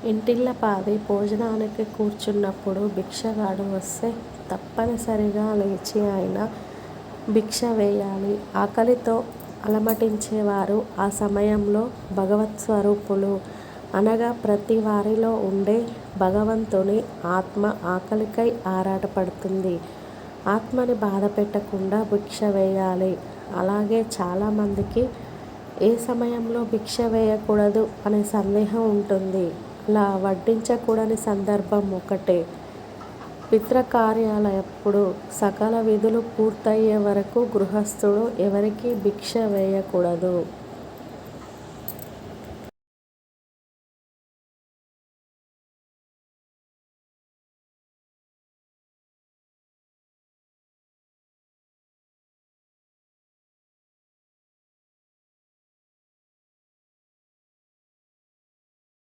ఇంటిల్లపాది భోజనానికి కూర్చున్నప్పుడు భిక్షగాడు వస్తే తప్పనిసరిగా లేచి ఆయన భిక్ష వేయాలి. ఆకలితో అలమటించేవారు ఆ సమయంలో భగవత్స్వరూపులు. అనగా ప్రతి వారిలో ఉండే భగవంతుని ఆత్మ ఆకలికై ఆరాటపడుతుంది. ఆత్మని బాధపెట్టకుండా భిక్ష వేయాలి. అలాగే చాలామందికి ఏ సమయంలో భిక్ష వేయకూడదు అనే సందేహం ఉంటుంది. అలా వడ్డించకూడని సందర్భం ఒకటే. పితృకార్యాలప్పుడు సకల విధులు పూర్తయ్యే వరకు గృహస్థుడు ఎవరికీ భిక్ష వేయకూడదు.